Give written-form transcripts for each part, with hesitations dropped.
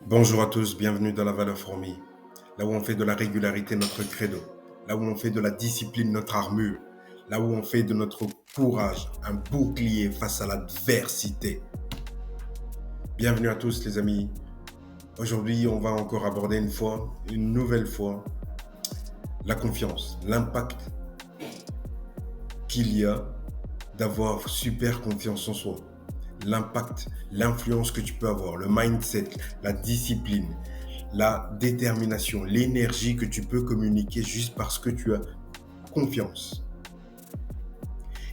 Bonjour à tous, bienvenue dans la Valeur Fourmi, là où on fait de la régularité notre credo, là où on fait de la discipline notre armure, là où on fait de notre courage un bouclier face à l'adversité. Bienvenue à tous les amis. Aujourd'hui, on va encore aborder une nouvelle fois, la confiance, l'impact qu'il y a d'avoir super confiance en soi, l'impact, l'influence que tu peux avoir, le mindset, la discipline, la détermination, l'énergie que tu peux communiquer juste parce que tu as confiance.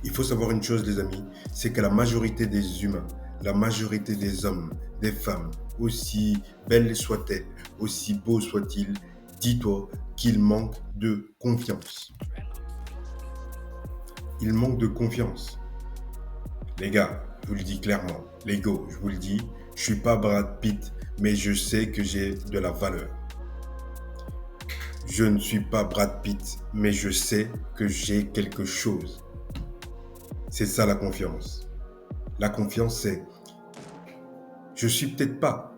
Il faut savoir une chose, les amis, c'est que la majorité des humains, la majorité des hommes, des femmes, aussi belles soient-elles, aussi beaux soient-ils, dis-toi qu'ils manquent de confiance. Ils manquent de confiance. Les gars, je vous le dis clairement, les go, je vous le dis, je suis pas Brad Pitt, mais je sais que j'ai de la valeur. Je ne suis pas Brad Pitt, mais je sais que j'ai quelque chose. C'est ça la confiance. La confiance, c'est, je suis peut-être pas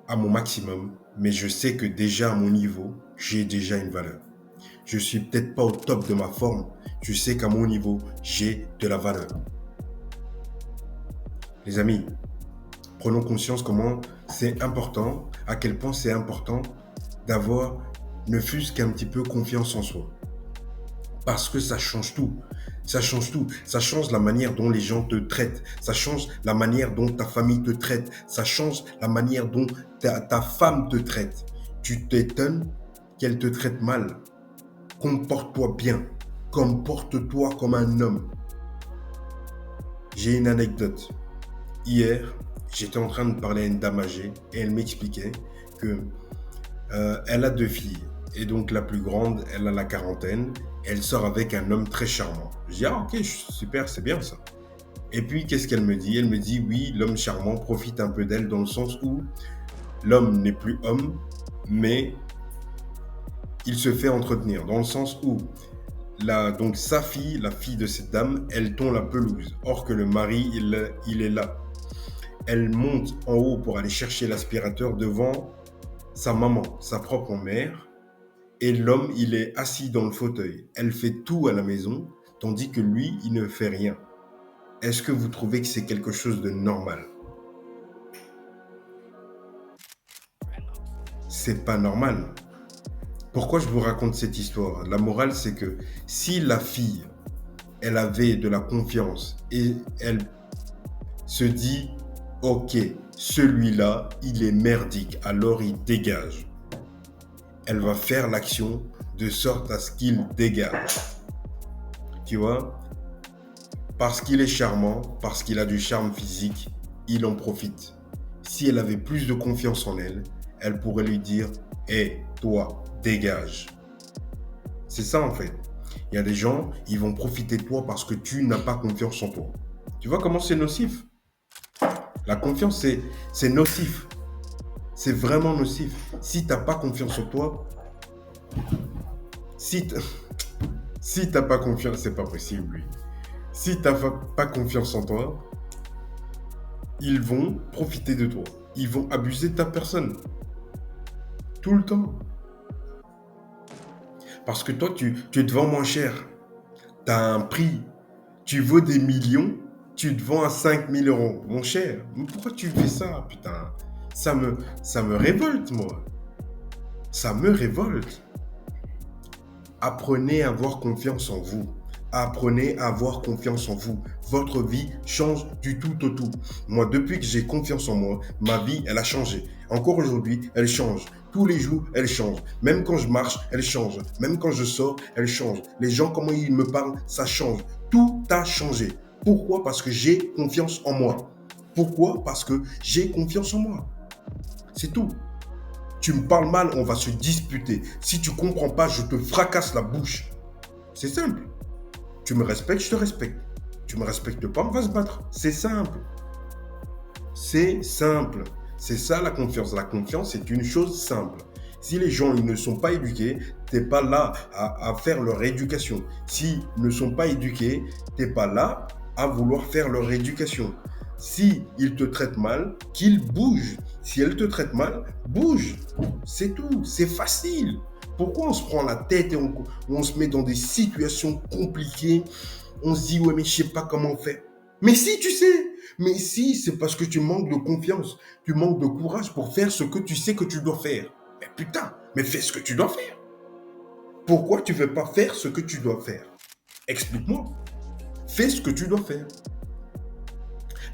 à mon maximum, mais je sais que déjà à mon niveau, j'ai déjà une valeur. Je suis peut-être pas au top de ma forme, je sais qu'à mon niveau, j'ai de la valeur. Les amis, prenons conscience comment c'est important, à quel point c'est important d'avoir ne fût-ce qu'un petit peu confiance en soi. Parce que ça change tout. Ça change tout. Ça change la manière dont les gens te traitent. Ça change la manière dont ta famille te traite. Ça change la manière dont ta femme te traite. Tu t'étonnes qu'elle te traite mal. Comporte-toi bien. Comporte-toi comme un homme. J'ai une anecdote. Hier, j'étais en train de parler à une dame âgée et elle m'expliquait que elle a deux filles. Et donc la plus grande, elle a la quarantaine. Elle sort avec un homme très charmant. Je dis, ah ok, super, c'est bien ça. Et puis, qu'est-ce qu'elle me dit? Elle me dit, oui, l'homme charmant profite un peu d'elle dans le sens où l'homme n'est plus homme, mais il se fait entretenir. Dans le sens où donc sa fille, la fille de cette dame, elle tond la pelouse. Or que le mari, il est là. Elle monte en haut pour aller chercher l'aspirateur devant sa maman, sa propre mère. Et l'homme, il est assis dans le fauteuil. Elle fait tout à la maison, tandis que lui, il ne fait rien. Est-ce que vous trouvez que c'est quelque chose de normal? C'est pas normal. Pourquoi je vous raconte cette histoire? La morale, c'est que si la fille, elle avait de la confiance et elle se dit, ok, celui-là, il est merdique, alors il dégage. Elle va faire l'action de sorte à ce qu'il dégage. Tu vois? Parce qu'il est charmant, parce qu'il a du charme physique, il en profite. Si elle avait plus de confiance en elle, elle pourrait lui dire « Hé, toi, dégage ». C'est ça en fait. Il y a des gens, ils vont profiter de toi parce que tu n'as pas confiance en toi. Tu vois comment c'est nocif? La confiance, c'est nocif. C'est vraiment nocif. Si tu n'as pas confiance en toi, si t'- si t'as pas confiance, c'est pas possible lui. Si tu n'as pas confiance en toi, ils vont profiter de toi. Ils vont abuser de ta personne. Tout le temps. Parce que toi, tu te vends moins cher. Tu as un prix. Tu vaux des millions, tu te vends à 5 000 euros. Mon cher, mais pourquoi tu fais ça, putain? Ça me révolte, moi. Ça me révolte. Apprenez à avoir confiance en vous. Apprenez à avoir confiance en vous. Votre vie change du tout au tout. Moi, depuis que j'ai confiance en moi, ma vie, elle a changé. Encore aujourd'hui, elle change. Tous les jours, elle change. Même quand je marche, elle change. Même quand je sors, elle change. Les gens, comment ils me parlent, ça change. Tout a changé. Pourquoi? Parce que j'ai confiance en moi. Pourquoi? Parce que j'ai confiance en moi. C'est tout. Tu me parles mal, on va se disputer. Si tu comprends pas, je te fracasse la bouche. C'est simple. Tu me respectes, je te respecte. Tu me respectes pas, on va se battre. C'est simple. C'est simple. C'est ça la confiance. La confiance, c'est une chose simple. Si les gens ils ne sont pas éduqués, tu n'es pas là à faire leur éducation. S'ils ne sont pas éduqués, tu n'es pas là à vouloir faire leur éducation. Si il te traite mal, qu'il bouge. Si elle te traite mal, bouge. C'est tout. C'est facile. Pourquoi on se prend la tête et on se met dans des situations compliquées? On se dit, ouais, mais je sais pas comment faire. Mais si, tu sais. Mais si, c'est parce que tu manques de confiance. Tu manques de courage pour faire ce que tu sais que tu dois faire. Mais putain, mais fais ce que tu dois faire. Pourquoi tu ne veux pas faire ce que tu dois faire? Explique-moi. Fais ce que tu dois faire.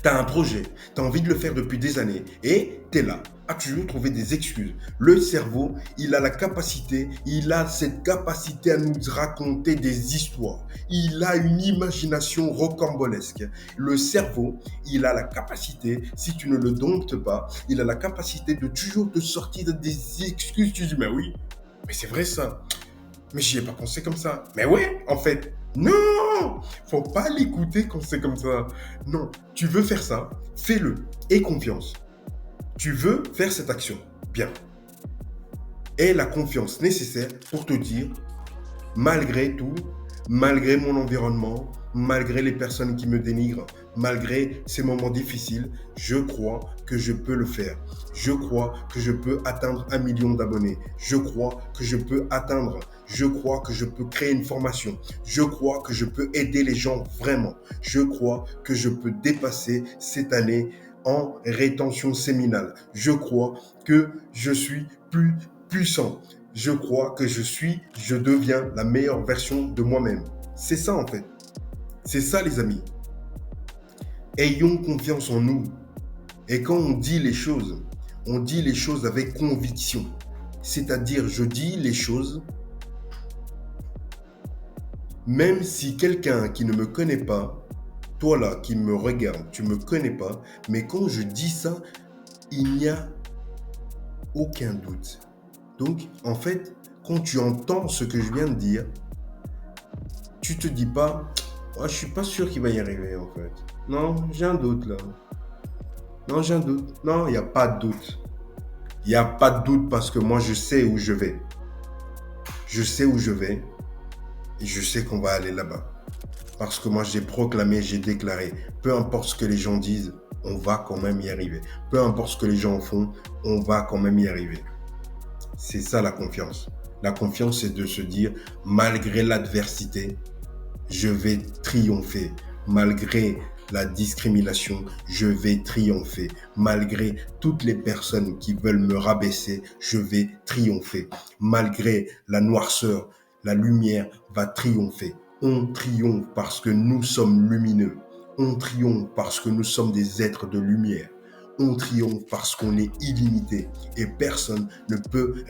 Tu as un projet, tu as envie de le faire depuis des années et tu es là à toujours trouver des excuses. Le cerveau, il a la capacité, il a cette capacité à nous raconter des histoires. Il a une imagination rocambolesque. Le cerveau, il a la capacité, si tu ne le domptes pas, il a la capacité de toujours te sortir des excuses. Tu dis, mais oui, mais c'est vrai ça. Mais j'y ai pas pensé comme ça. Mais ouais, en fait, non, faut pas l'écouter quand c'est comme ça. Non, tu veux faire ça, fais-le. Aie confiance. Tu veux faire cette action. Bien. Aie la confiance nécessaire pour te dire, malgré tout, malgré mon environnement, malgré les personnes qui me dénigrent, malgré ces moments difficiles, je crois que je peux le faire. Je crois que je peux atteindre 1 million d'abonnés. Je crois que je peux créer une formation. Je crois que je peux aider les gens vraiment. Je crois que je peux dépasser cette année en rétention séminale. Je crois que je suis plus puissant. Je crois que je deviens la meilleure version de moi-même. C'est ça en fait. C'est ça les amis. Ayons confiance en nous. Et quand on dit les choses avec conviction. C'est-à-dire, je dis les choses, même si quelqu'un qui ne me connaît pas, toi là qui me regarde, tu ne me connais pas, mais quand je dis ça, il n'y a aucun doute. Donc, en fait, quand tu entends ce que je viens de dire, tu te dis pas, oh, je suis pas sûr qu'il va y arriver en fait. Non, j'ai un doute là. Non, j'ai un doute. Non, il n'y a pas de doute. Il n'y a pas de doute parce que moi, je sais où je vais. Je sais où je vais et je sais qu'on va aller là-bas. Parce que moi, j'ai proclamé, j'ai déclaré, peu importe ce que les gens disent, on va quand même y arriver. Peu importe ce que les gens font, on va quand même y arriver. C'est ça la confiance. La confiance, c'est de se dire, malgré l'adversité, je vais triompher. Malgré la discrimination, je vais triompher. Malgré toutes les personnes qui veulent me rabaisser, je vais triompher. Malgré la noirceur, la lumière va triompher. On triomphe parce que nous sommes lumineux. On triomphe parce que nous sommes des êtres de lumière. On triomphe parce qu'on est illimité et personne ne peut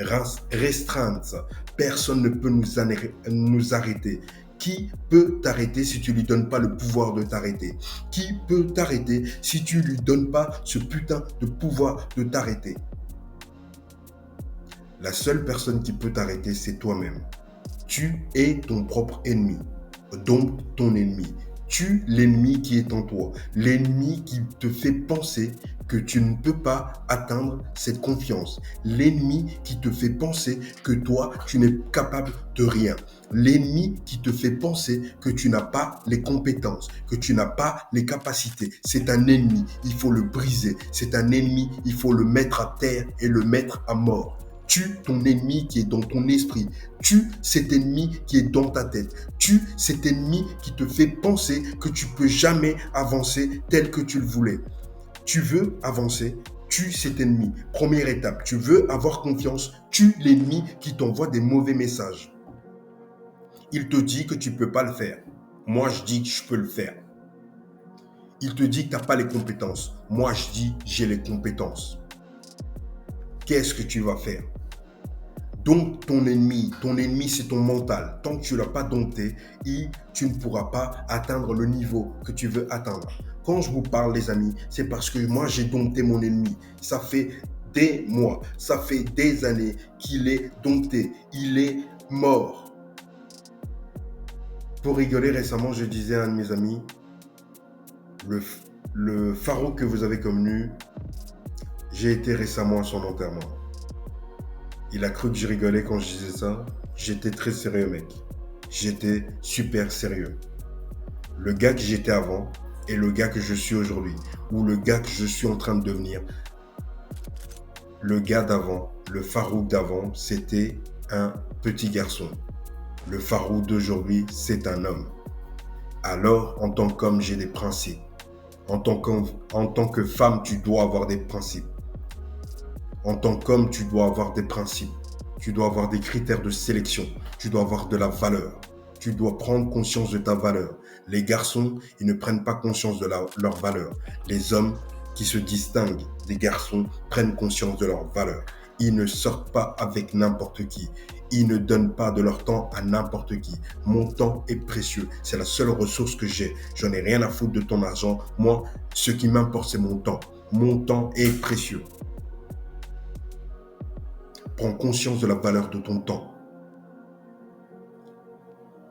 restreindre ça. Personne ne peut nous arrêter. Qui peut t'arrêter si tu lui donnes pas le pouvoir de t'arrêter? Qui peut t'arrêter si tu lui donnes pas ce putain de pouvoir de t'arrêter? La seule personne qui peut t'arrêter, c'est toi-même. Tu es ton propre ennemi, donc ton ennemi. Tue l'ennemi qui est en toi, l'ennemi qui te fait penser que tu ne peux pas atteindre cette confiance, l'ennemi qui te fait penser que toi, tu n'es capable de rien, l'ennemi qui te fait penser que tu n'as pas les compétences, que tu n'as pas les capacités. C'est un ennemi, il faut le briser. C'est un ennemi, il faut le mettre à terre et le mettre à mort. Tue ton ennemi qui est dans ton esprit. Tue cet ennemi qui est dans ta tête. Tue cet ennemi qui te fait penser que tu peux jamais avancer tel que tu le voulais. Tu veux avancer, tue cet ennemi. Première étape, tu veux avoir confiance, tue l'ennemi qui t'envoie des mauvais messages. Il te dit que tu ne peux pas le faire. Moi, je dis que je peux le faire. Il te dit que tu n'as pas les compétences. Moi, je dis j'ai les compétences. Qu'est-ce que tu vas faire? Donc ton ennemi c'est ton mental. Tant que tu ne l'as pas dompté, tu ne pourras pas atteindre le niveau que tu veux atteindre. Quand je vous parle les amis, c'est parce que moi j'ai dompté mon ennemi. Ça fait des mois, ça fait des années qu'il est dompté. Il est mort. Pour rigoler, récemment je disais à un de mes amis, le Farouk que vous avez connu, j'ai été récemment à son enterrement. Il a cru que je rigolais quand je disais ça. J'étais très sérieux, mec. J'étais super sérieux. Le gars que j'étais avant et le gars que je suis aujourd'hui, ou le gars que je suis en train de devenir. Le gars d'avant, le Farouk d'avant, c'était un petit garçon. Le Farouk d'aujourd'hui, c'est un homme. Alors, en tant qu'homme, j'ai des principes. En tant que femme, tu dois avoir des principes. En tant qu'homme, tu dois avoir des principes. Tu dois avoir des critères de sélection. Tu dois avoir de la valeur. Tu dois prendre conscience de ta valeur. Les garçons, ils ne prennent pas conscience de leur valeur. Les hommes qui se distinguent des garçons prennent conscience de leur valeur. Ils ne sortent pas avec n'importe qui. Ils ne donnent pas de leur temps à n'importe qui. Mon temps est précieux. C'est la seule ressource que j'ai. J'en ai rien à foutre de ton argent. Moi, ce qui m'importe, c'est mon temps. Mon temps est précieux. Prends conscience de la valeur de ton temps.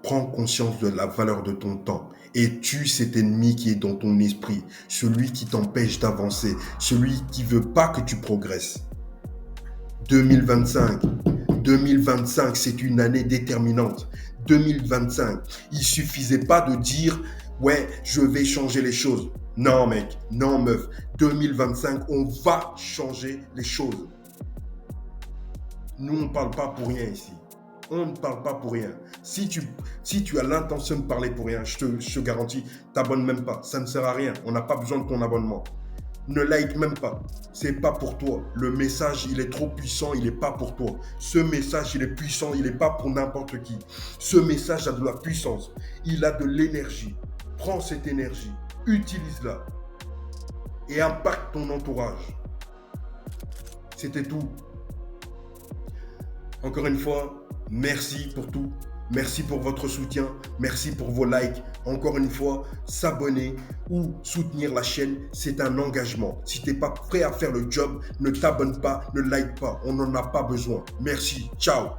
Prends conscience de la valeur de ton temps et tue cet ennemi qui est dans ton esprit, celui qui t'empêche d'avancer, celui qui veut pas que tu progresses. 2025, c'est une année déterminante. 2025, il suffisait pas de dire « ouais, je vais changer les choses ». Non mec, non meuf, 2025, on va changer les choses. Nous, on ne parle pas pour rien ici. On ne parle pas pour rien. Si tu as l'intention de parler pour rien, je te garantis, t'abonnes même pas. Ça ne sert à rien. On n'a pas besoin de ton abonnement. Ne like même pas. C'est pas pour toi. Le message, il est trop puissant, il n'est pas pour toi. Ce message, il est puissant, il n'est pas pour n'importe qui. Ce message a de la puissance. Il a de l'énergie. Prends cette énergie, utilise-la et impacte ton entourage. C'était tout. Encore une fois, merci pour tout. Merci pour votre soutien. Merci pour vos likes. Encore une fois, s'abonner ou soutenir la chaîne, c'est un engagement. Si tu n'es pas prêt à faire le job, ne t'abonne pas, ne like pas. On n'en a pas besoin. Merci. Ciao.